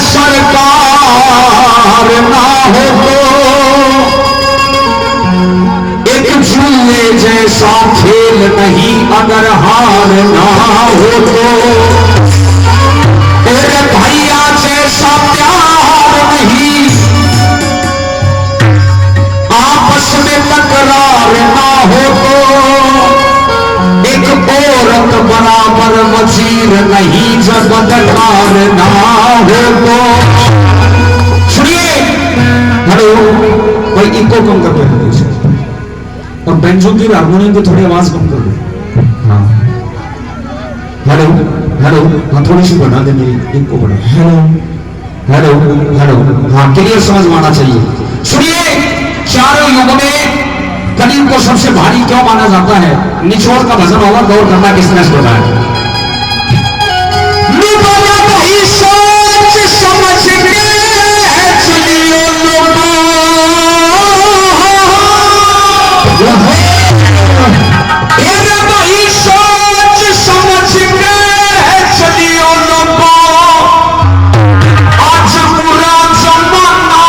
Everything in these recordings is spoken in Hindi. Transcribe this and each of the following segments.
सरकार ना हो तो एक जुए जैसा खेल नहीं, अगर हार ना हो तो तेरे भैया जैसा प्यार नहीं, आपस में तकरार ना हो तो एक औरत बराबर वजीर नहीं, जब बदकार ना हो तो। सुनिए, हेलो भाई, इको कम कर दो और बेंजो की हारमोनियम की थोड़ी आवाज कम कर दो। हाँ हेलो हेलो, हाँ थोड़ी सी बढ़ा दे, मेरी इनको बढ़ा। हेलो हेलो हेलो, हाँ क्लियर समझ में आना चाहिए। सुनिए, चारों युगों में कलयुग को सबसे भारी क्यों माना जाता है? निचोड़ का भजन होगा, गौर करना किस तरह से होता है। सोच समझ के चलियो लोगों, सोच समझ के चलियो लोगों, आज बुरा जमाना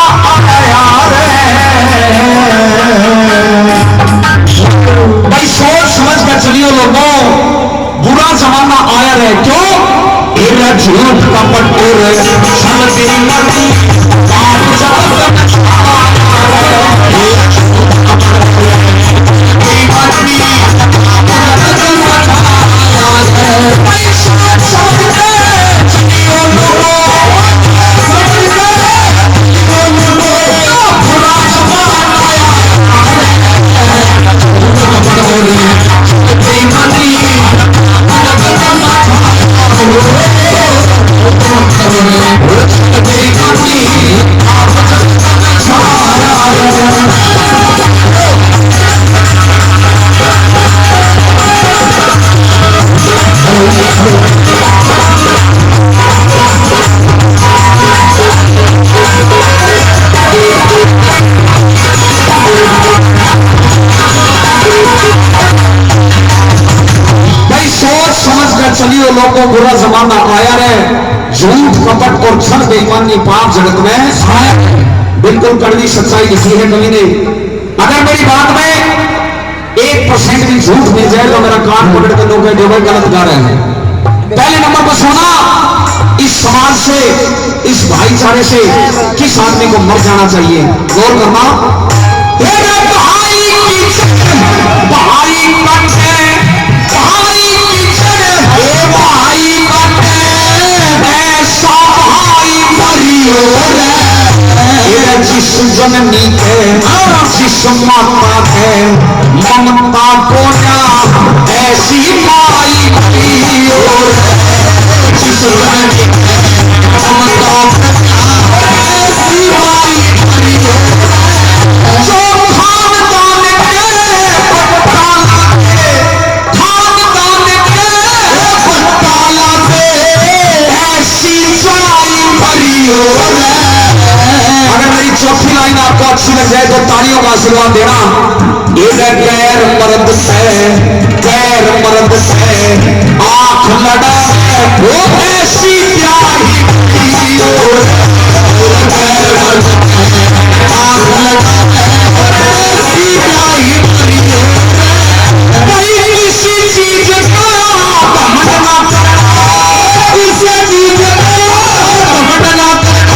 आया रे। भाई सोच समझ कर चलियो लोगों, बुरा जमाना आया रे। क्यों? झूठ कपट और चलियो लोगों, बुरा जमाना आया रे। झूठ कपट और छल बेईमानी पाप जगत में आया। बिल्कुल कड़वी सच्चाई लिखी है कवि ने। अगर मेरी बात में 1% भी झूठ मिल जाए तो मेरा कान पकड़ के लोग जो गलत गा रहे हैं। पहले नंबर पर सोना, इस समाज से, इस भाईचारे से किस आदमी को मर जाना चाहिए? गौर करना। जिस जननी के, जिस माता के ममता को ना ऐसी माई जिस जननी ममता ऐसी माई जो खानदान के बटाला से ऐसी जाई भरी हो। अगर मेरी चौथी लाइन आपको अच्छी लग जाए तो तालियों का आशीर्वाद देना। एक गैर मर्द से, गैर मर्द से आंख लड़ा वो ऐसी प्यारी आंख लड़ा ऐसी प्यारी, कहीं किसी चीज का घमंड ना करना, किसी चीज का घमंड ना करना।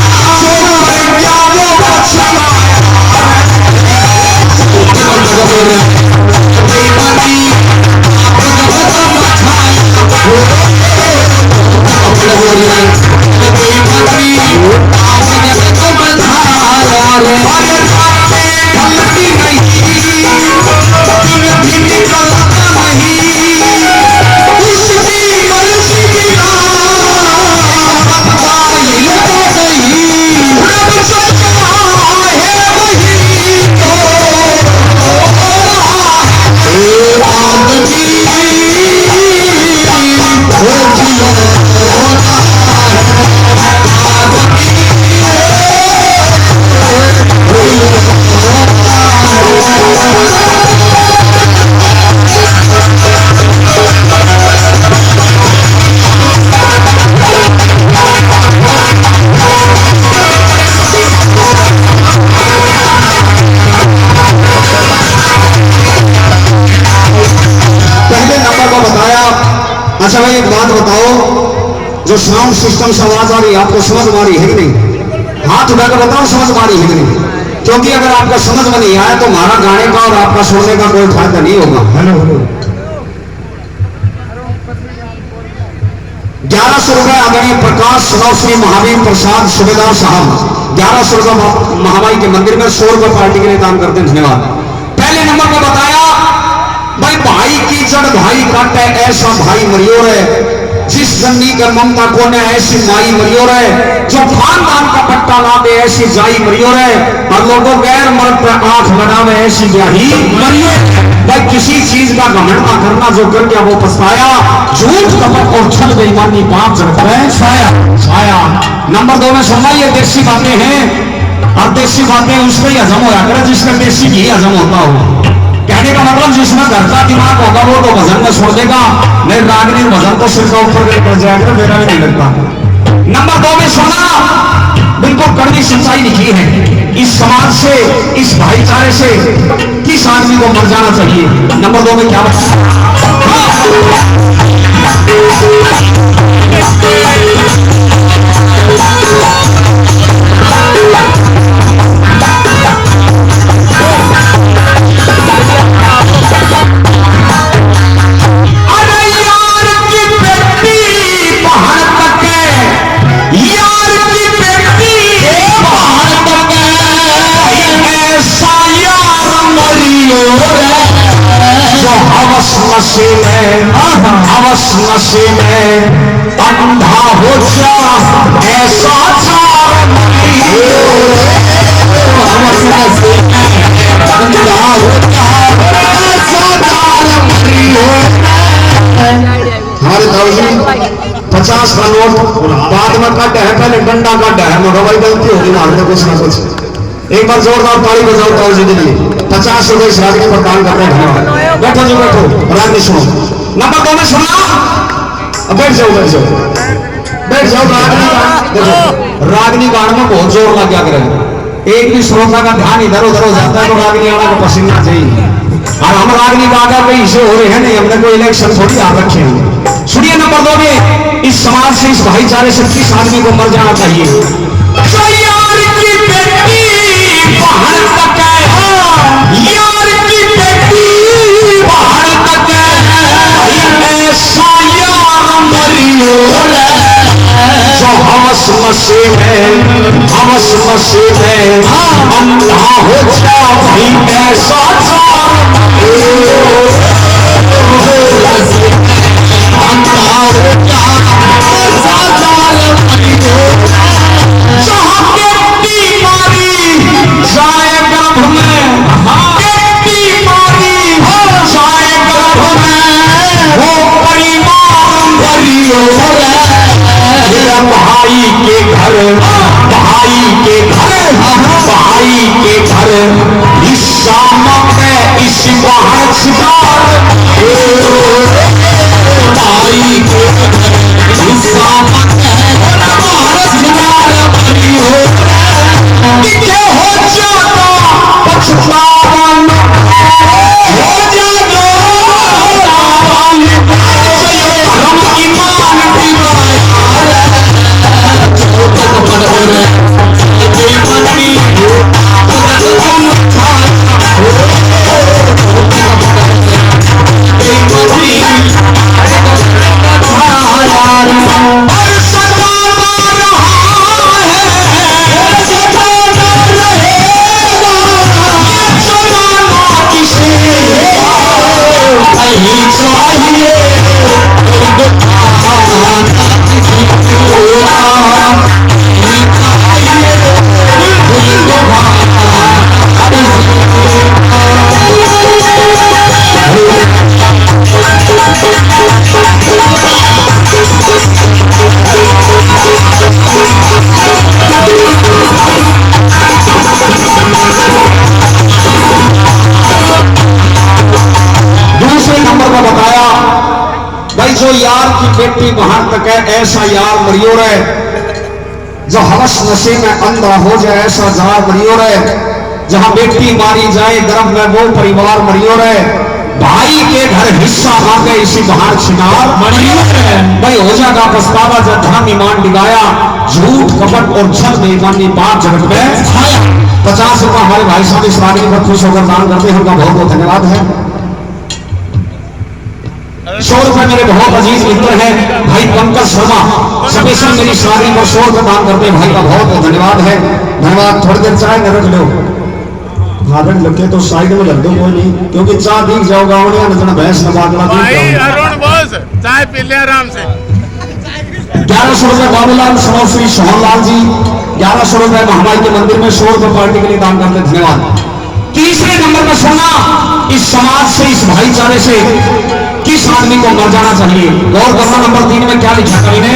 जो साउंड सिस्टम से आवाज आ रही है आपको समझ में आ रही है कि नहीं? हाथ उठाकर बताओ समझ में आ रही है कि नहीं? क्योंकि अगर आपका समझ में नहीं आया तो हमारा गाने का और आपका सुनने का कोई फायदा नहीं होगा। हेलो हेलो 1100 रुपए आदरणीय प्रकाश श्री महावीर प्रसाद सुबेदार साहब 1100 रुपए महामाई के मंदिर में 100 रुपए पार्टी के लिए दान करते हैं। धन्यवाद। पहले नंबर पर बताया भाई भाई की जड़ भाई काटे ऐसा भाई मरियो है, जिस जन्नी कर ममता को ने ऐसी माई मरियो रे, जो खानदान का पट्टा ला दे ऐसी जाई मरियो रे, और लोगों गैर मर्द पे आंख लगावे ऐसी ब्याही मरियो। भाई किसी चीज का घमंड ना करना, जो कर गया वो पछताया। झूठ कपट और छल बेईमानी पाप जड़ता है छाया छाया। नंबर 2 में सुनना, ये देसी बातें हैं, और देसी बातें उसमें ही हजम होया करे जिसका देसी घी हजम होता हो। कहने का मतलब जिसमें घर का दिमाग होगा वो तो भजन में छोड़ देगा, नहीं रागनी भजन तो सिर का ऊपर कर जाएगा, मेरा भी नहीं लगता। नंबर 2 में सुना, बिल्कुल कड़वी सच्चाई लिखी है। इस समाज से, इस भाईचारे से किस आदमी को मर जाना चाहिए? नंबर 2 में क्या नशे में अंधा हो जा ऐसा हमारे दाऊजी 50 का नोट बाद में काट है, पहले डंडा काट है, मगर भाई गलती होगी मारने कुछ ना कुछ। एक बार जोरदार ताली बजाओ दाऊजी के लिए। 50 रुपए इस रागनी पर दान करते हैं। बैठो जी बैठो, रागनी सुनो। नंबर 2 में सुना, बैठ जाओ बैठ जाओ बैठ जाओ। रागनी गान में बहुत जोर लग गया करे, एक भी श्रोता का ध्यान इधर उधर हो जाता है तो रागनी आना को पसीना चाहिए। और हम रागनी गाकर कहीं इसे हो रहे हैं नहीं, हमने कोई इलेक्शन थोड़ी आ रखे हैं। सुनिए नंबर 2 में, इस समाज से, इस भाईचारे से किस आदमी को मर जाना चाहिए? नशे में अंधा हो जा भाई ऐसा जो यार की बेटी वहां तक है ऐसा यार मरियो रे, जो हवस नशे में अंधा हो जाए ऐसा जार मरियो रे, जहां बेटी मारी जाए गर्भ में वो परिवार मरियो रे, भाई के घर हिस्सा मांगे इसी बाहर छिनार भाई हो जाएगा पछतावा जब धर्म ईमान डिगाया झूठ कपट और छल बेईमानी बात जगत में छाया। 50 रुपया हमारे भाई साहब इस आदमी पर खुश होकर दान करते हैं, उनका बहुत बहुत धन्यवाद है। 100 रुपए मेरे बहुत अजीज मित्र हैं भाई पंकज शर्मा, स्पेशल मेरी शादी पर 100 रुपए दान करते हैं, भाई का बहुत बहुत धन्यवाद है। धन्यवाद। थोड़ी देर चाय न रख लो, हाथ लगे तो साइड में लग दो, कोई नहीं, क्योंकि चाय दिख जाओगा उन्हें भैंस न बागला अरुण बॉस चाय पी ले आराम से। 1100 रुपए बाबूलाल समो श्री सोहनलाल जी, 1100 रुपए महामाई के मंदिर में 100 रुपए पार्टी के लिए दान करते, धन्यवाद। तीसरे नंबर पर सोना, इस समाज से इस भाईचारे से किस आदमी को मर जाना चाहिए? गौर करना नंबर 3 में क्या लिखा कवि ने?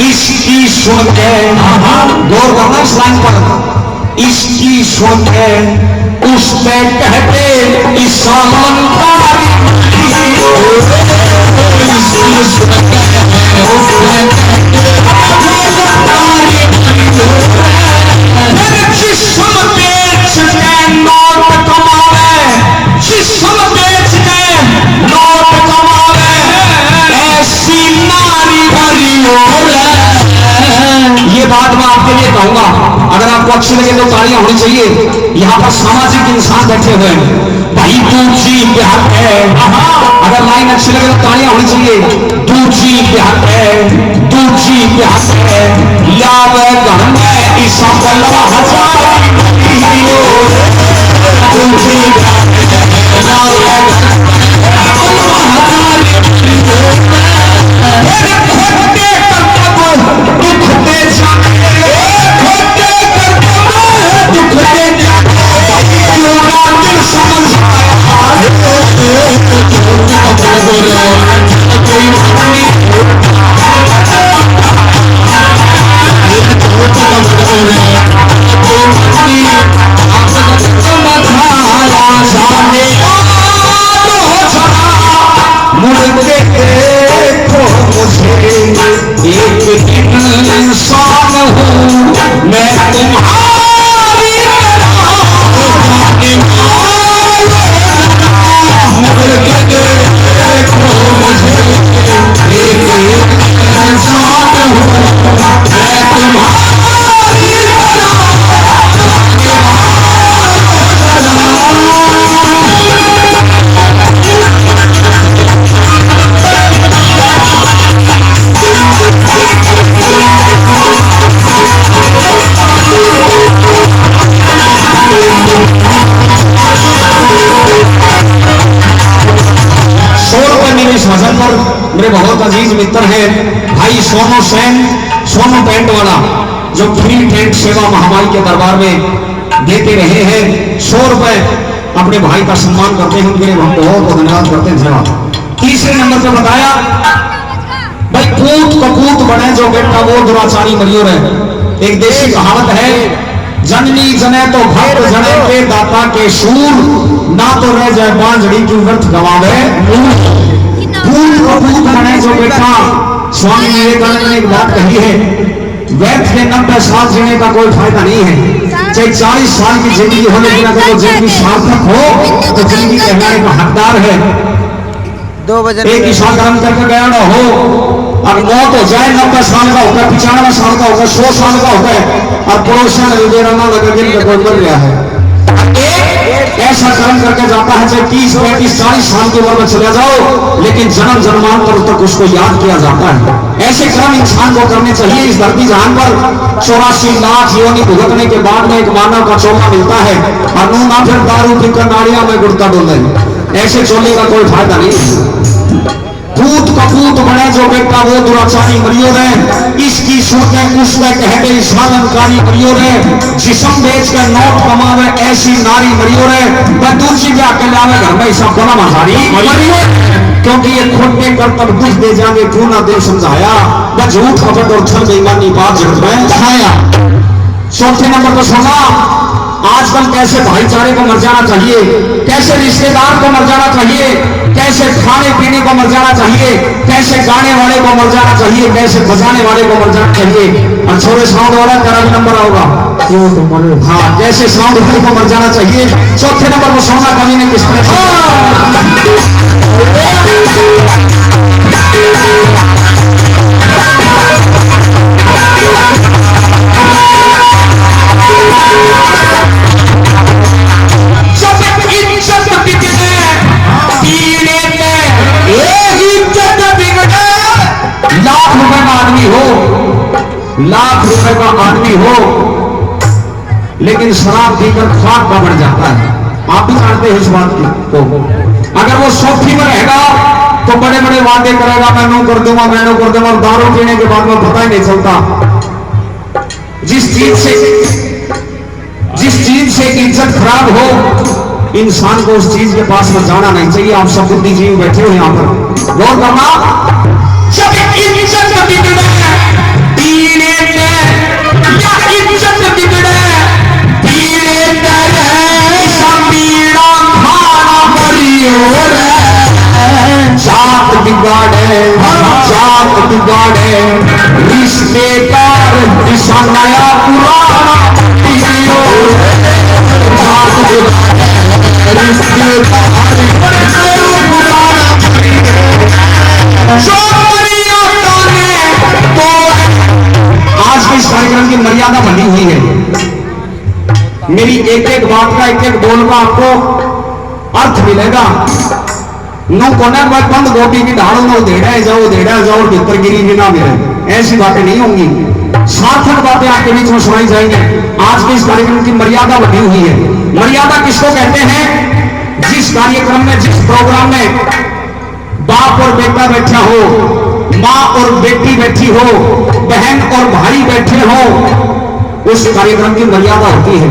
इसकी सुन के गौर करना इस लाइन पर, इसकी सुन के उसने कहते ईशान जिसम बेच के नोट कमावे, जिसम बेच के नोट कमावे, ऐसी नारी भरी हो। ये बात मैं आपके लिए कहूंगा, अगर आपको अच्छी लगे तो तालियां होनी चाहिए। यहाँ पर सामाजिक इंसान बैठे हुए हैं भाई, दूची प्यार है, अगर लाइन अच्छी लगे तो तालियां होनी चाहिए। दूची प्यार है, दूची प्यार है, लावे घर में ईसा बल्ला हजार दूची प्यार है, लावे मेरे बहुत अजीज मित्र हैं भाई सोनू सेन, सोनू टेंट वाला, जो फ्री टेंट सेवा महामाई के दरबार में देते रहे हैं। 100 रुपए अपने भाई का सम्मान करते हैं, उनके लिए हम बहुत धन्यवाद करते हैं, धन्यवाद। तीसरे नंबर पर बताया भाई पूत कपूत बने जो बेटा वो दुराचारी मरियो रहे। एक देशी कहावत है, जननी जने तो भक्त जने के दाता के शूर, ना तो रह जाए बांझड़ी की व्यर्थ गवावे। पूत कपूत बने जो बेटा, स्वामी विवेकानंद ने एक बात कही है, व्यर्थ के 90 साल जीने का कोई फायदा नहीं है। चाहे 40 साल की जिंदगी हो, लेकिन अगर वो जिंदगी सार्थक हो तो जिंदगी कहलाने का हकदार है। 2 बजे एक ही साल कर्म करके गया ना हो, अब मौत हो जाए 90 साल का होगा, 95 साल का होगा, 100 साल का होगा, और पड़ोसन विवेराना लगा के कोई मर गया है। एक ऐसा कर्म करके जाता है, चाहे 30, 35, 40 साल की उम्र में चले जाओ, लेकिन जन्म जन्मांतर तक उसको याद किया जाता है। ऐसे कर्म इंसान को करने चाहिए। इस धरती जहान पर 84 लाख योनि भुगतने के बाद में एक मानव का चोला मिलता है, और नू ना फिर दारू पीकर नाड़ियां में गुड़ता डोले, ऐसे चोले का कोई फायदा नहीं। पूत कपूत बने जो बेटा वो दुराचारी मरियो रे, इसकी सोचे उसमें कह गई सालनकारी मरियो रे, जिसम बेच कर नोट कमावे ऐसी नारी मरियो रे, दूसरी ब्याह के लावे घर में सब बना मजारी मरियो। क्योंकि ये खोटे कर्तव्य दुख दे जाएंगे, क्यों ना दे समझाया, वह झूठ कपट और छल बेईमानी बात जगत में छाया। चौथे नंबर पर सुना, आजकल कैसे भाईचारे को मर जाना चाहिए, कैसे रिश्तेदार को मर जाना चाहिए, कैसे खाने पीने को मर जाना चाहिए, कैसे गाने वाले को मर जाना चाहिए, कैसे बजाने वाले को मर जाना चाहिए। और छोरे साउंड वाला तेरा भी नंबर आओगा, हाँ, कैसे साउंड वाले को मर जाना चाहिए। चौथे नंबर पर सोना कवि ने किस तरह लाख रुपए का आदमी हो लेकिन शराब पीकर खाक का बढ़ जाता है। आप भी जानते हैं इस बात की। तो अगर वो सोफी में रहेगा तो बड़े बड़े वादे करेगा, मैं नो कर दूंगा, मैं नो कर दूंगा, और दारू पीने के बाद में पता ही नहीं चलता। जिस चीज से इज्जत खराब हो, इंसान को उस चीज के पास में जाना नहीं चाहिए। आप सब बुद्धिजीवी बैठे हो यहाँ पर, गौर करना। जब इज्जत बिगड़े जात बिगाड़े रिश्तेदार, दिशा नया पुराना आज के इस कार्यक्रम की मर्यादा बनी हुई है। मेरी एक एक बात का, एक एक बोल का आपको अर्थ मिलेगा। नो कोने में बंद गोभी की ढाड़ों में देड़ा जाओ भीतर गिरी भी ना मिले, ऐसी बातें नहीं होंगी। सार्थक बातें आपके बीच में सुनाई जाएंगे। आज के इस कार्यक्रम की मर्यादा बनी हुई है। मर्यादा किसको कहते हैं? जिस कार्यक्रम में, जिस प्रोग्राम में बाप और बेटा बैठा हो, माँ और बेटी बैठी हो, बहन और भाई बैठे हो, उस कार्यक्रम की मर्यादा होती है।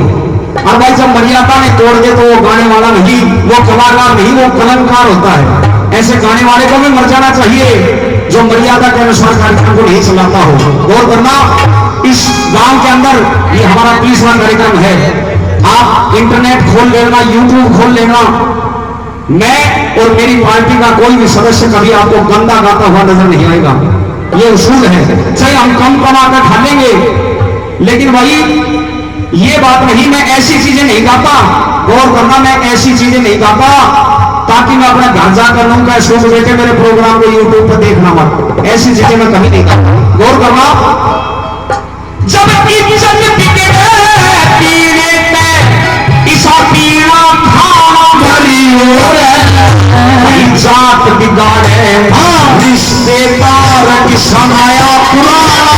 और भाई जब मर्यादा में तोड़ दे तो वो गाने वाला नहीं, वो कलाकार नहीं, वो कलंकार होता है। ऐसे गाने वाले को भी मर जाना चाहिए जो मर्यादा के अनुसार कार्यक्रम को नहीं चलाता हो। गौर करना, इस गांव के अंदर ये हमारा 30वां कार्यक्रम है। आप इंटरनेट खोल लेना, यूट्यूब खोल लेना, मैं और मेरी पार्टी का कोई भी सदस्य कभी आपको गंदा गाता हुआ नजर नहीं आएगा। ये उसूल है। चाहे हम कम कमाकर खा लेंगे, लेकिन भाई ये बात नहीं, मैं ऐसी चीजें नहीं गाता। गौर करना, मैं ऐसी चीजें नहीं गाता ताकि मैं अपना घर जाकर लूंगा शोक बेटे मेरे प्रोग्राम को यूट्यूब पर देखना मत, ऐसी चीजें मैं कभी नहीं गाता। गौर करना, जब इज्जत बिगड़े पीने पे ईसा पीना खाना भरी हो रे, जात बिगाड़े रिश्तेदार की समाया पुराना